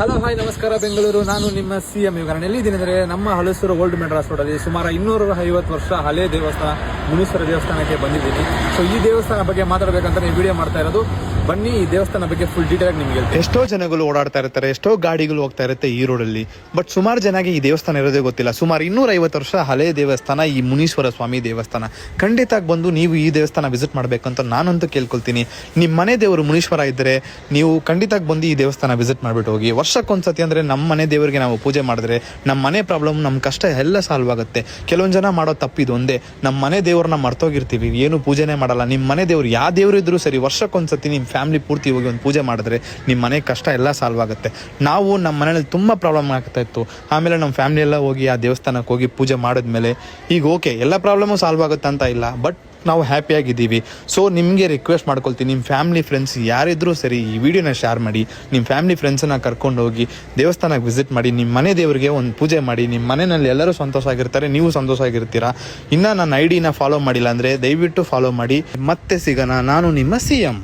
Hello hi ನಮಸ್ಕಾರ ಬೆಂಗಳೂರು. ನಾನು ನಿಮ್ಮ CM ಯುಗರನ್. ಎಲ್ಲಿದ್ದೀನಿ ಅಂದರೆ ನಮ್ಮ ಹಲಸೂರು ಓಲ್ಡ್ ಮೆಡ್ರಾಸ್ ರೋಡಲ್ಲಿ ಸುಮಾರು 250 ವರ್ಷ ಹಳೆ ದೇವಸ್ಥಾನ ಮುನೀಶ್ವರ ದೇವಸ್ಥಾನಕ್ಕೆ ಬಂದಿದ್ದೀನಿ. ಸೊ ಈ ದೇವಸ್ಥಾನ ಬಗ್ಗೆ ಮಾತಾಡಬೇಕಂತ ಈ ವಿಡಿಯೋ ಮಾಡ್ತಾ ಇರೋದು. ಬನ್ನಿ ಈ ದೇವಸ್ಥಾನ ಬಗ್ಗೆ ಫುಲ್ ಡೀಟೇಲ್ ನಿಮಗೆ ಹೇಳ್ತೀನಿ. ಎಷ್ಟೋ ಜನಗಳು ಓಡಾಡ್ತಾ ಇರ್ತಾರೆ, ಎಷ್ಟೋ ಗಾಡಿಗಳು ಹೋಗ್ತಾ ಇರುತ್ತೆ ಈ ರೋಡಲ್ಲಿ. ಬಟ್ ಸುಮಾರು ಜನಗೆ ಈ ದೇವಸ್ಥಾನ ಇರೋದೇ ಗೊತ್ತಿಲ್ಲ. ಸುಮಾರು 250 ವರ್ಷ ಹಳೆ ದೇವಸ್ಥಾನ ಈ ಮುನೀಶ್ವರ ಸ್ವಾಮಿ ದೇವಸ್ಥಾನ. ಖಂಡಿತ ಬಂದು ನೀವು ಈ ದೇವಸ್ಥಾನ ವಿಸಿಟ್ ಮಾಡಬೇಕಂತ ನಾನಂತೂ ಕೇಳ್ಕೊಳ್ತೀನಿ. ನಿಮ್ಮ ಮನೆ ದೇವರು ಮುನೀಶ್ವರ ಇದ್ದರೆ ನೀವು ಖಂಡಿತ ಬಂದು ಈ ದೇವಸ್ಥಾನ ವಿಸಿಟ್ ಮಾಡಿಬಿಟ್ಟು ಹೋಗಿ. ವರ್ಷಕ್ಕೊಂದ್ಸತಿ ಅಂದರೆ ನಮ್ಮ ಮನೆ ದೇವರಿಗೆ ನಾವು ಪೂಜೆ ಮಾಡಿದ್ರೆ ನಮ್ಮ ಮನೆ ಪ್ರಾಬ್ಲಮ್, ನಮ್ಮ ಕಷ್ಟ ಎಲ್ಲ ಸಾಲ್ವ್ ಆಗುತ್ತೆ. ಕೆಲವೊಂದು ಜನ ಮಾಡೋ ತಪ್ಪಿದು ಒಂದೇ, ನಮ್ಮ ಮನೆ ದೇವ್ರನ್ನ ಮರ್ತೋಗಿರ್ತೀವಿ, ಏನು ಪೂಜೆನೇ ಮಾಡಲ್ಲ. ನಿಮ್ಮ ಮನೆ ದೇವ್ರು ಯಾವ ದೇವ್ರು ಇದ್ರೂ ಸರಿ, ವರ್ಷಕ್ಕೊಂದ್ಸತಿ ನಿಮ್ಮ ಫ್ಯಾಮಿಲಿ ಪೂರ್ತಿ ಹೋಗಿ ಒಂದು ಪೂಜೆ ಮಾಡಿದ್ರೆ ನಿಮ್ಮ ಮನೆ ಕಷ್ಟ ಎಲ್ಲ ಸಾಲ್ವ್ ಆಗುತ್ತೆ. ನಾವು ನಮ್ಮ ಮನೇಲಿ ತುಂಬ ಪ್ರಾಬ್ಲಮ್ ಆಗ್ತಾ ಇತ್ತು. ಆಮೇಲೆ ನಮ್ಮ ಫ್ಯಾಮಿಲಿ ಎಲ್ಲ ಹೋಗಿ ಆ ದೇವಸ್ಥಾನಕ್ಕೆ ಹೋಗಿ ಪೂಜೆ ಮಾಡಿದ್ಮೇಲೆ ಈಗ ಓಕೆ, ಎಲ್ಲ ಪ್ರಾಬ್ಲಮು ಸಾಲ್ವ್ ಆಗುತ್ತೆ ಅಂತ ಇಲ್ಲ, ಬಟ್ ನಾವು ಹ್ಯಾಪಿಯಾಗಿದ್ದೀವಿ. ಸೊ ನಿಮಗೆ ರಿಕ್ವೆಸ್ಟ್ ಮಾಡ್ಕೊಳ್ತೀನಿ, ನಿಮ್ಮ ಫ್ಯಾಮಿಲಿ ಫ್ರೆಂಡ್ಸ್ ಯಾರಿದ್ರೂ ಸರಿ ಈ ವಿಡಿಯೋನ ಶೇರ್ ಮಾಡಿ. ನಿಮ್ಮ ಫ್ಯಾಮಿಲಿ ಫ್ರೆಂಡ್ಸನ್ನ ಕರ್ಕೊಂಡು ಹೋಗಿ ದೇವಸ್ಥಾನಕ್ಕೆ ವಿಸಿಟ್ ಮಾಡಿ, ನಿಮ್ಮ ಮನೆ ದೇವರಿಗೆ ಒಂದು ಪೂಜೆ ಮಾಡಿ. ನಿಮ್ಮ ಮನೆಯಲ್ಲಿ ಎಲ್ಲರೂ ಸಂತೋಷ ಆಗಿರ್ತಾರೆ, ನೀವು ಸಂತೋಷ ಆಗಿರ್ತೀರಾ. ಇನ್ನು ನನ್ನ ID ನ ಫಾಲೋ ಮಾಡಿಲ್ಲ ಅಂದರೆ ದಯವಿಟ್ಟು ಫಾಲೋ ಮಾಡಿ. ಮತ್ತೆ ಸಿಗೋಣ. ನಾನು ನಿಮ್ಮ CM.